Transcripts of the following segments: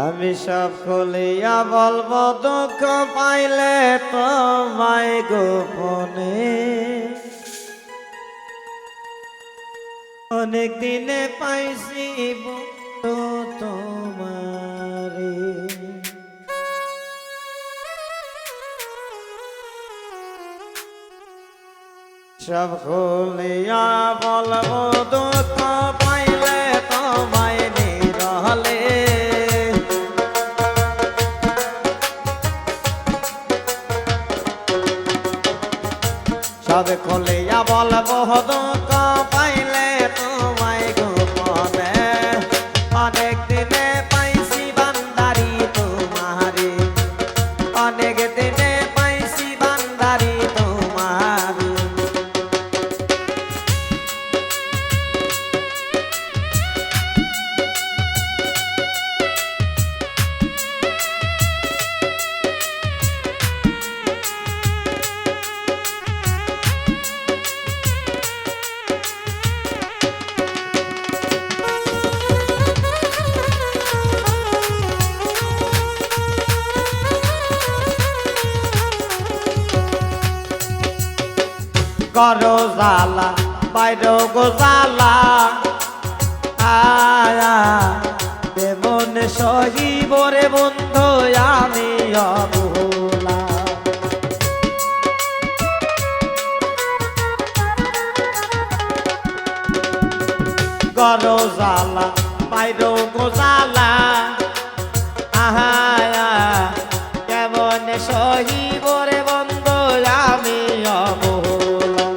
আমি সব খুলিয়া বলবো দুঃখ পাইলে তোমায় গোপনে অনেক দিনে পাইছি বন্ধু তোমারে সব খুলিয়া বলবো দুঃখ পাইলে তোমায় নিরহলে সব খুলিয়া বলবো দুঃখ পাইলে তোমায় গোপনে অনেক দিনে পাইছি বান্দারি তোমারে অনেক দিনে পাইছি বান্দারি তোমারে করো জালা বাইর গো জালা আয়া দেবন সহিব রে বন্ধু আমি অবলা করো জালা বাইর গো জালা আয়া দেবন সহিব রে বন্ধু আমি অবলা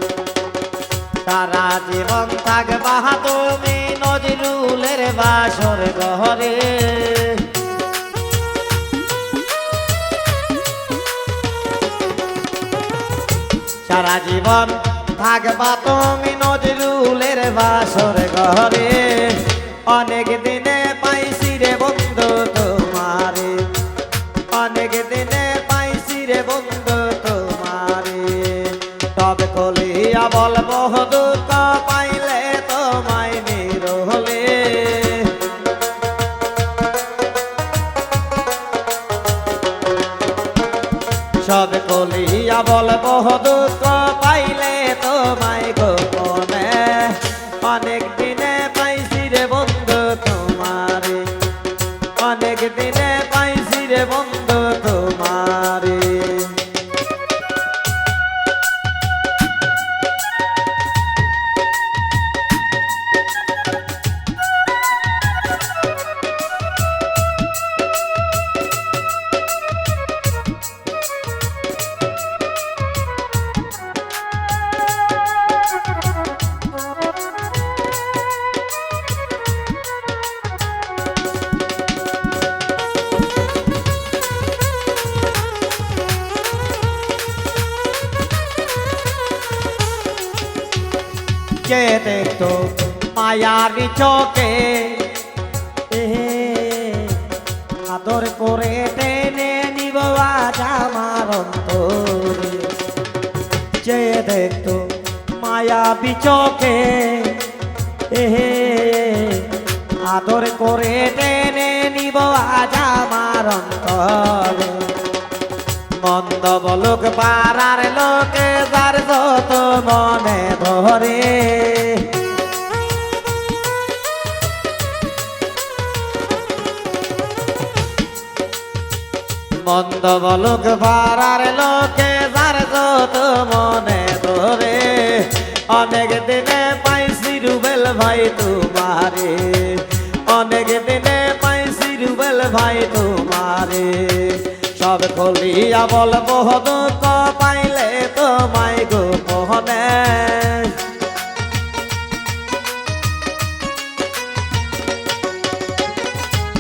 সারা জীবন থাকবা তুমি নজরুলের বাসর ঘরে সারা জীবন থাকবা তুমি নজরুলের বাসর ঘরে অনেক দিনে পাইছি রে বন্ধু তোমারে অনেক দিনে পাইছি রে বন্ধু তোমারে তবে কলিয়া বলবো দুঃখ পাইলে তোমায় নিরহলে সব কলিয়া বলবো দুঃখ পাইলে তোমায় গোপনে অনেক দিনে পাইছি রে বন্ধু তোমারে অনেক দিনে পাইছি রে বন্ধু তোমারে কে দেখতো মায়ারি চোখে আদর করে টেনে নিব আজ আমার অন্তরে কে দেখতো মায়াবি চোখে আদর করে টেনে নিব আজ আমার অন্তরে মন্দ বলুক পাড়ার লোকে যার যত মনে ধরে মন্দ বলুক পাড়ার লোকে যার যত মনে ধরে অনেক দিনে পাইছি রুবেল ভাই তোমারে অনেক দিনে পাইছি রুবেল ভাই তোমারে সব খুলিয়া বলবো দুঃখ পাইলে তোমায় গোপনে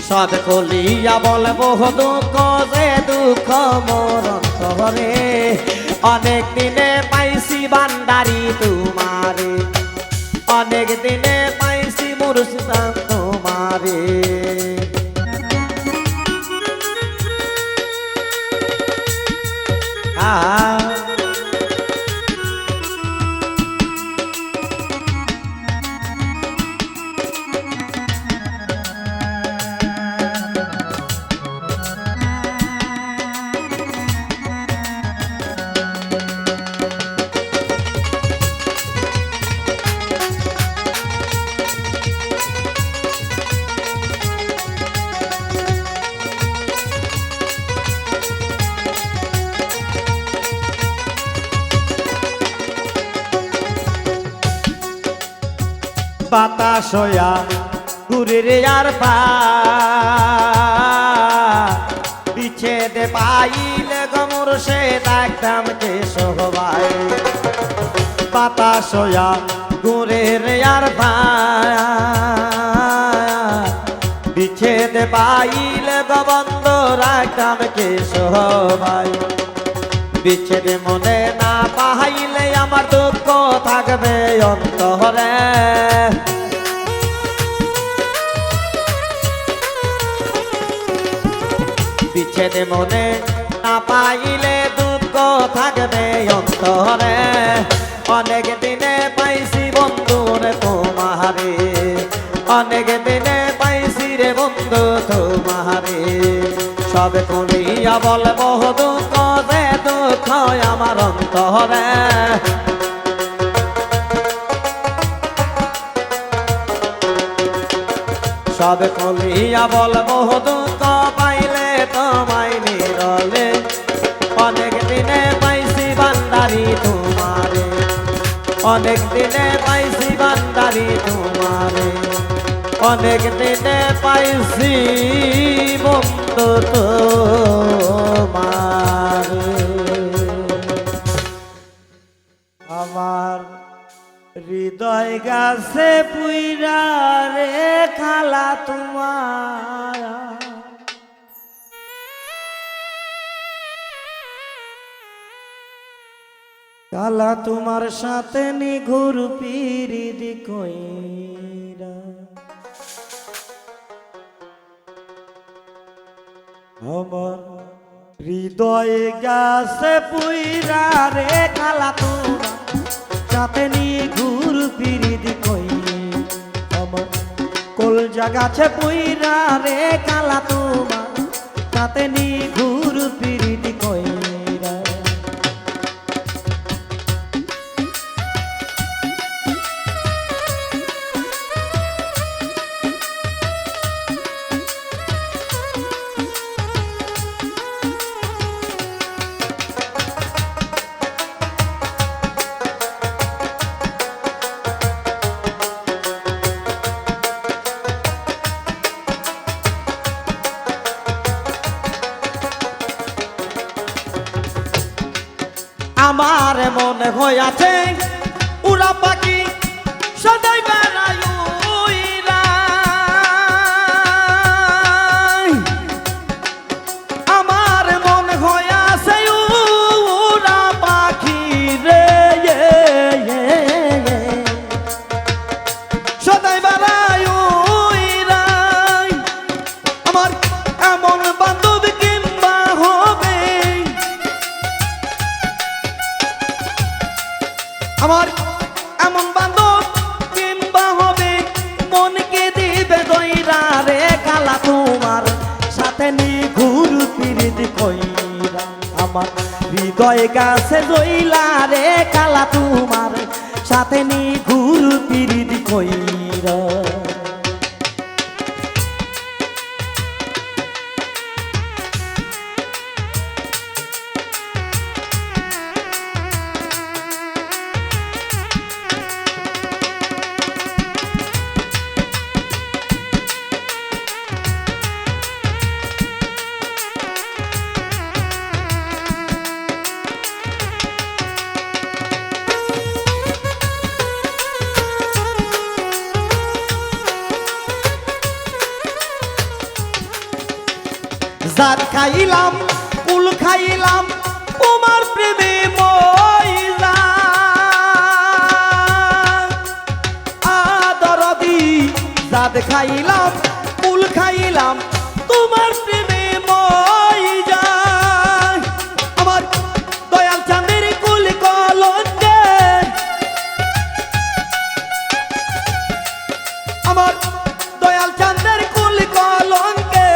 সব খুলিয়া বলবো দুঃখ যে দুঃখ মোর অন্তরে অনেক দিনে পাইছি বান্দারি তোমারে অনেক দিনে পাইছি মুর্শিদা তোমারে বাতাস হইয়া ঘুরে রে আর পা বিচ্ছেদে পাইলে গমর সে দেখতাম কে সহবাই বাতাস হইয়া ঘুরে রে আর পা বিচ্ছেদে পাইলে গবন্ধ রাখতাম কে সহবাই বিচ্ছেদে মনে না পাইলে আমার দুঃখ থাকবে অন্তরে বিচ্ছেদে মনে না পাইলে দুঃখ থাকবে অন্তরে অনেক দিনে পাইছি বন্ধুরে তোমারে অনেক দিনে পাইছি রে বন্ধু তোমারে সব খুলিয়া বলবো দুঃখ যে দুঃখ আমার অন্তরে সব খুলিয়া বলবো দুঃখ পাইলে তোমায় নিরলে অনেক দিনে পাইছি বান্দারি তোমারে অনেক দিনে পাইছি বান্দারি তোমারে অনেক দিনে পাইছি বন্ধু তোমারে আমার হৃদয় গাছে পুইরা রে খালা তোমার কালা তোমার সাথে নিঘুর পিরিদি কইরা আমার হৃদয় গাছে পুইরা রে কালা তোমার সাথে নিঘুর পিরিদি কইরা আমার কলজা গাছে পুইরা রে কালা তোমার সাথে নিঘুর পিরিদি কইরা আমার মনে হইয়াছে উড়া পাখি সদাই বেড়ায় উইরা আমার মনে হইয়াছে উড়া পাখি রে সদাই বেড়ায় উইরা আমার এমন বান্ধব কিংবা হবে আমার এমন বান্ধব কিংবা হবে মনকে দিবে দইরা রে কালা তোমার সাথে নিঘুর পিরিতি কইরা আমার হৃদয় গাছে জইলা রে কালা তোমার সাথে নিঘুর পিরিতি কইরা জাত খাইলাম কুল খাইলাম তোমার প্রেমে মইলা আদরদি জাত খাইলাম কুল খাইলাম তোমার প্রেমে মইলা আমার দয়াল চাঁদের কুল কলঙ্কে আমার দয়াল চাঁদের কুল কলঙ্কে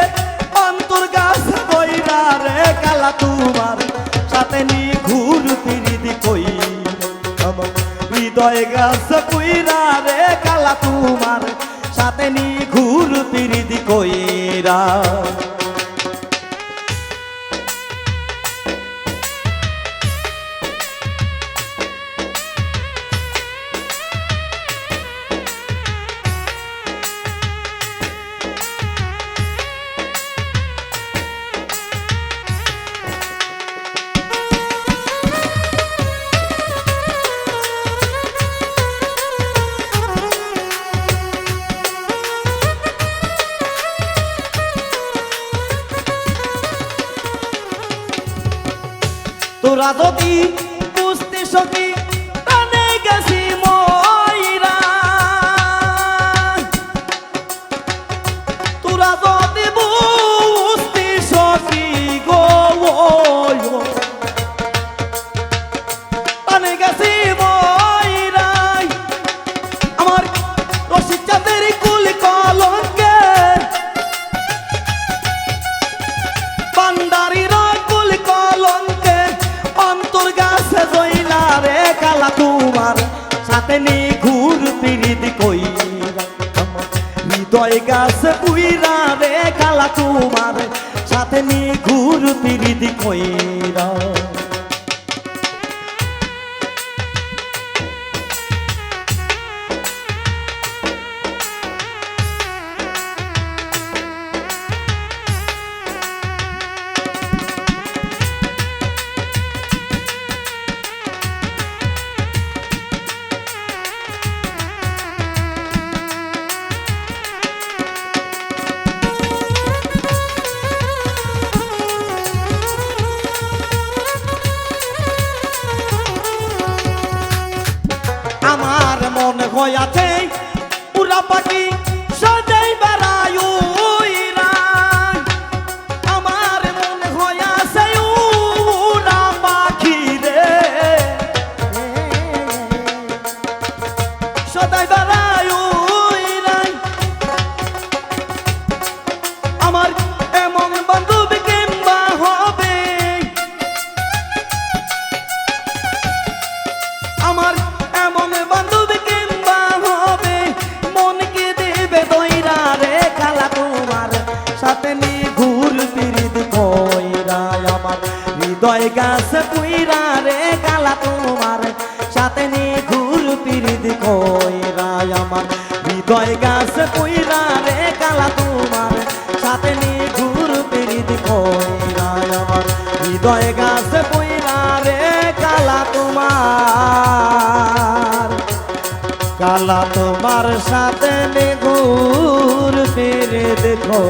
অন্তর গাছ বইরা রে কালা তোমার সাথে নিঘুর পিরিতি কইরা আমার হৃদয় গাছ বইরা রে কালা তোমার সাথে নিঘুর পিরিতি কইরা তোরা যদি বুঝতে সখী টানে গেছি ময়রা তোরা যদি বুঝতে সখী গো টানে গেছি ময়রা আমার রশিদ চাঁদের কুল কলঙ্কে বান্দারির কুল কলঙ্কে অন্তর গাছে জইলা রে কালা তোমার সাথে নি ঘুর পিরিত কইরা হৃদয় গাছে উইরা রে কালা তোমার সাথে নি ঘুর পিরিত কইরা আমার মনে হইয়াছে পুরা পাখি সজাই বেড়ায় উইরা আমার মনে হইয়াছে উড়া পাখি রে সদাই বেড়ায় উইরা আমার এমন বান্ধব কিংবা হবে আমার এমন বান্ধব কিংবা হবে মনকে দেবে দইরা রে কালা তোমার সাথে নি ঘুর পিরিত কইরা আমার হৃদয় গাছে পুইরা রে কালা তোমার সাথে নি ঘুর পিরিত কইরা আমার হৃদয় গাছে পুইরা রে কালা তোমার সাথে নি ঘুর পিরিত কইরা আমার হৃদয় গাছে পুইরা রে কালা তোমার কালা তোমার সাথে ঘুর ফিরে দেখো।